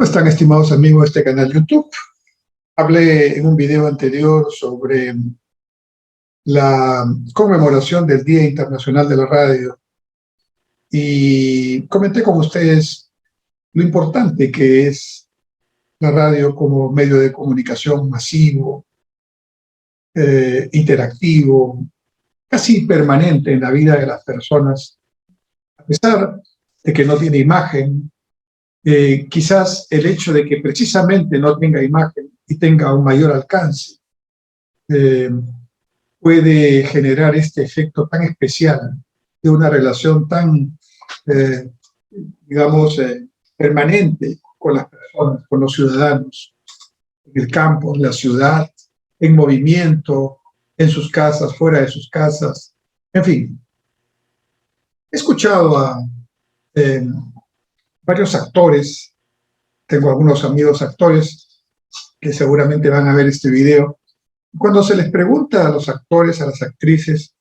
¿Cómo están, estimados amigos de este canal YouTube? Hablé en un video anterior sobre la conmemoración del Día Internacional de la Radio y comenté con ustedes lo importante que es la radio como medio de comunicación masivo, interactivo, casi permanente en la vida de las personas, a pesar de que no tiene imagen. Quizás el hecho de que precisamente no tenga imagen y tenga un mayor alcance puede generar este efecto tan especial de una relación tan, digamos, permanente con las personas, con los ciudadanos, en el campo, en la ciudad, en movimiento, en sus casas, fuera de sus casas, en fin. He escuchado a varios actores, tengo algunos amigos actores que seguramente van a ver este video. Cuando se les pregunta a los actores, a las actrices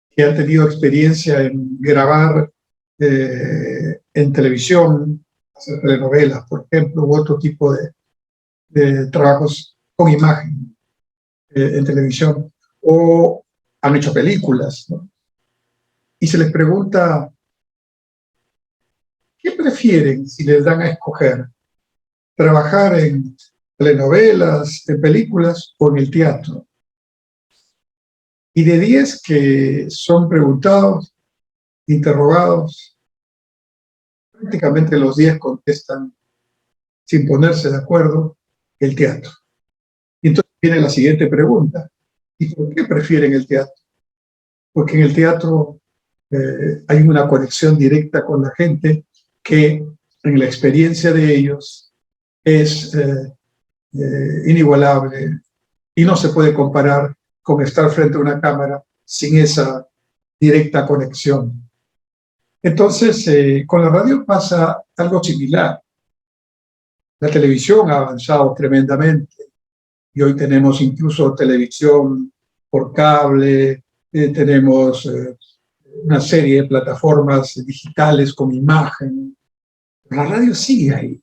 que han tenido experiencia en grabar en televisión, hacer telenovelas, por ejemplo, u otro tipo de trabajos con imagen en televisión, o han hecho películas, ¿no? Y se les pregunta, ¿qué prefieren si les dan a escoger? ¿Trabajar en telenovelas, en películas o en el teatro? Y de 10 que son preguntados, interrogados, prácticamente los 10 contestan sin ponerse de acuerdo, el teatro. Y entonces viene la siguiente pregunta, ¿y por qué prefieren el teatro? Porque en el teatro hay una conexión directa con la gente que en la experiencia de ellos es inigualable y no se puede comparar con estar frente a una cámara sin esa directa conexión. Entonces, con la radio pasa algo similar. La televisión ha avanzado tremendamente y hoy tenemos incluso televisión por cable, tenemos una serie de plataformas digitales con imagen. La radio sigue ahí.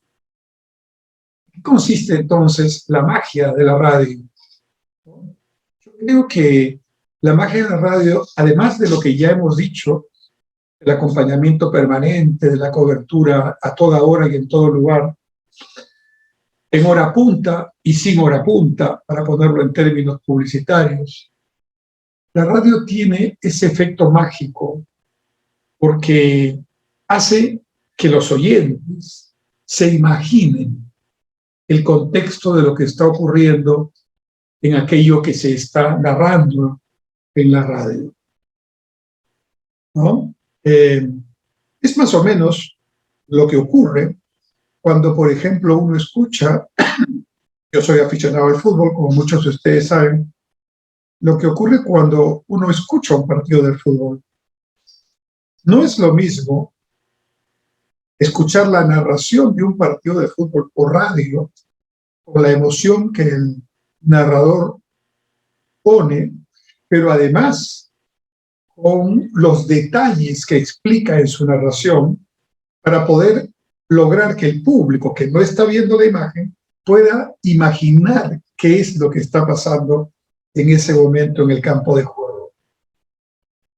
¿Qué consiste entonces la magia de la radio? Yo creo que la magia de la radio, además de lo que ya hemos dicho, el acompañamiento permanente, de la cobertura a toda hora y en todo lugar, en hora punta y sin hora punta, para ponerlo en términos publicitarios, la radio tiene ese efecto mágico porque hace que los oyentes se imaginen el contexto de lo que está ocurriendo en aquello que se está narrando en la radio, ¿no? Es más o menos lo que ocurre cuando, por ejemplo, uno escucha, yo soy aficionado al fútbol, como muchos de ustedes saben, lo que ocurre cuando uno escucha un partido de fútbol. No es lo mismo escuchar la narración de un partido de fútbol por radio, con la emoción que el narrador pone, pero además con los detalles que explica en su narración para poder lograr que el público que no está viendo la imagen pueda imaginar qué es lo que está pasando en ese momento en el campo de juego.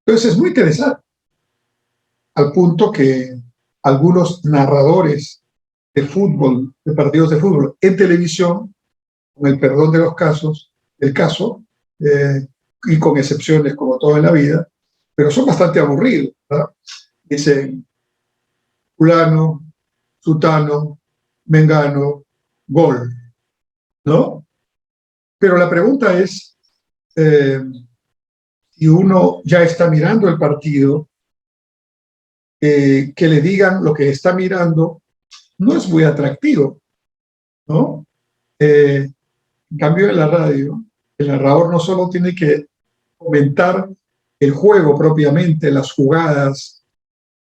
Entonces es muy interesante, al punto que algunos narradores de fútbol, de partidos de fútbol en televisión, con el perdón de los casos, y con excepciones como todo en la vida, pero son bastante aburridos, ¿verdad? Dicen fulano, sutano, mengano, gol, ¿no? Pero la pregunta es, si uno ya está mirando el partido, que le digan lo que está mirando no es muy atractivo, ¿no? En cambio, en la radio, el narrador no solo tiene que comentar el juego propiamente, las jugadas,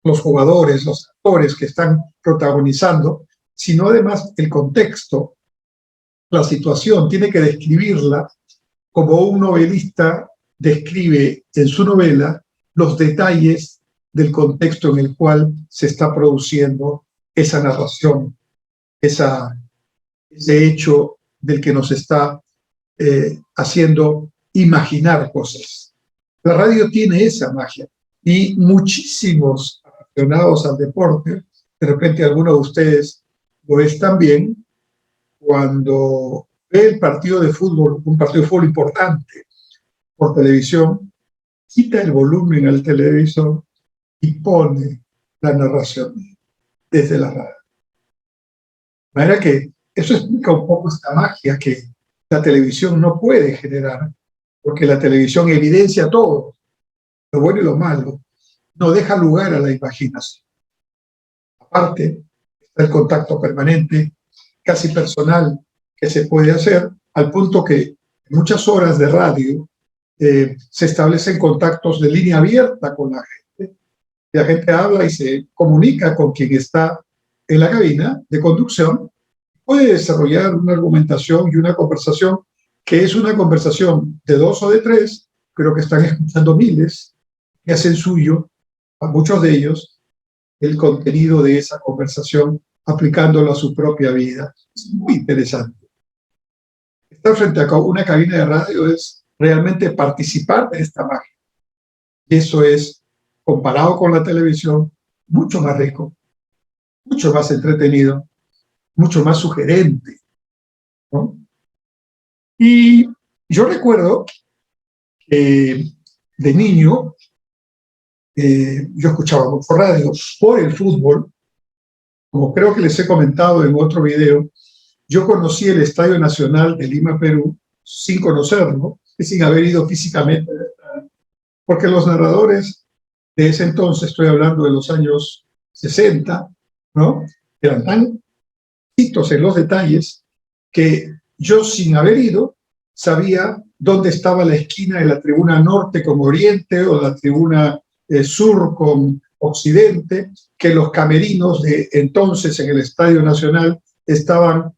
los jugadores, los actores que están protagonizando, sino además el contexto, la situación, tiene que describirla como un novelista describe en su novela los detalles del contexto en el cual se está produciendo esa narración esa, ese hecho del que nos está haciendo imaginar cosas. La radio tiene esa magia y muchísimos aficionados al deporte, de repente alguno de ustedes lo es también, cuando ve el partido de fútbol, un partido de fútbol importante por televisión, quita el volumen al televisor y pone la narración desde la radio. De manera que eso explica un poco esta magia que la televisión no puede generar, porque la televisión evidencia todo, lo bueno y lo malo, no deja lugar a la imaginación. Aparte, está el contacto permanente, casi personal, que se puede hacer, al punto que en muchas horas de radio se establecen contactos de línea abierta con la gente. La gente habla y se comunica con quien está en la cabina de conducción, puede desarrollar una argumentación y una conversación que es una conversación de 2 o de 3, pero que están escuchando miles, y hacen suyo, a muchos de ellos, el contenido de esa conversación, aplicándolo a su propia vida. Es muy interesante. Estar frente a una cabina de radio es realmente participar de esta magia. Y eso es, comparado con la televisión, mucho más rico, mucho más entretenido, mucho más sugerente, ¿no? Y yo recuerdo que de niño yo escuchaba mucho radio por el fútbol. Como creo que les he comentado en otro video, yo conocí el Estadio Nacional de Lima, Perú, sin conocerlo y sin haber ido físicamente, porque los narradores de ese entonces, estoy hablando de los años 60, ¿no?, eran tan citos en los detalles que yo, sin haber ido, sabía dónde estaba la esquina de la tribuna norte con oriente o la tribuna sur con occidente, que los camerinos de entonces en el Estadio Nacional estaban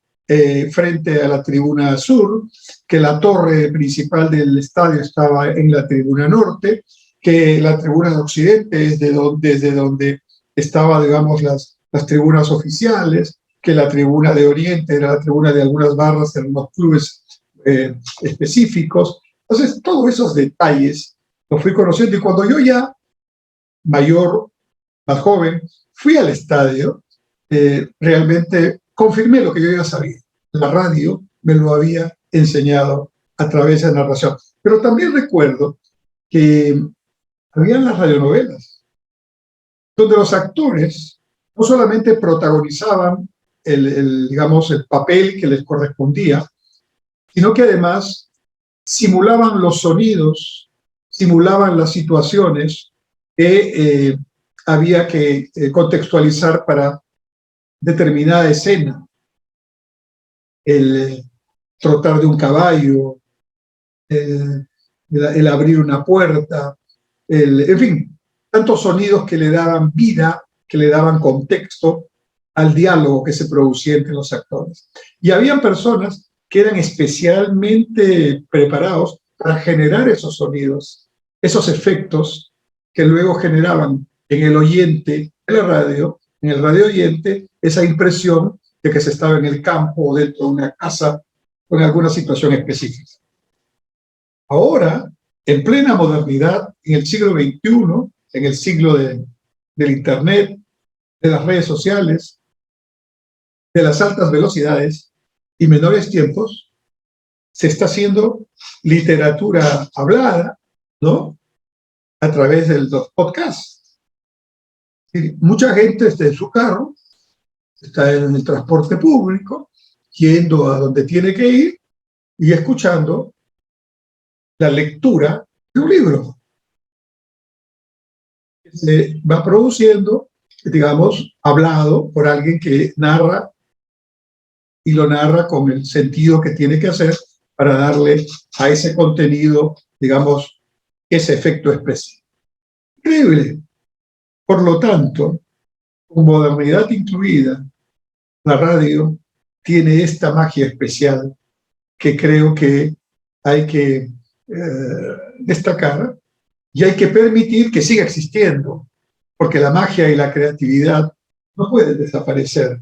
frente a la tribuna sur, que la torre principal del estadio estaba en la tribuna norte, que la tribuna de occidente es desde donde estaba, digamos, las tribunas oficiales, que la tribuna de oriente era la tribuna de algunas barras en los clubes específicos. Entonces, todos esos detalles los fui conociendo, y cuando yo ya mayor, más joven, fui al estadio, realmente confirmé lo que yo ya sabía. La radio me lo había enseñado a través de narración. Pero también recuerdo que habían las radionovelas, donde los actores no solamente protagonizaban digamos, el papel que les correspondía, sino que además simulaban los sonidos, simulaban las situaciones que había que contextualizar para determinada escena. El trotar de un caballo, el abrir una puerta, en fin, tantos sonidos que le daban vida, que le daban contexto al diálogo que se producía entre los actores. Y habían personas que eran especialmente preparados para generar esos sonidos, esos efectos que luego generaban en el oyente de la radio, en el radio oyente, esa impresión de que se estaba en el campo o dentro de una casa o en alguna situación específica. Ahora, en plena modernidad, en el siglo XXI, en el siglo del Internet, de las redes sociales, de las altas velocidades y menores tiempos, se está haciendo literatura hablada, ¿no?, a través de los podcasts. Mucha gente está en su carro, está en el transporte público, yendo a donde tiene que ir y escuchando la lectura de un libro que se va produciendo, digamos, hablado por alguien que narra, y lo narra con el sentido que tiene que hacer para darle a ese contenido, digamos, ese efecto expresivo. Increíble. Por lo tanto, con modernidad incluida, la radio tiene esta magia especial que creo que hay que destacar, y hay que permitir que siga existiendo, porque la magia y la creatividad no pueden desaparecer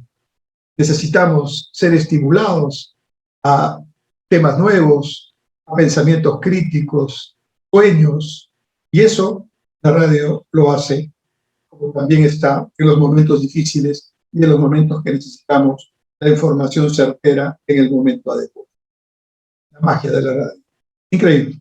necesitamos ser estimulados a temas nuevos, a pensamientos críticos, sueños, y eso la radio lo hace, como también está en los momentos difíciles y en los momentos que necesitamos la información certera en el momento adecuado. La magia de la radio. Increíble.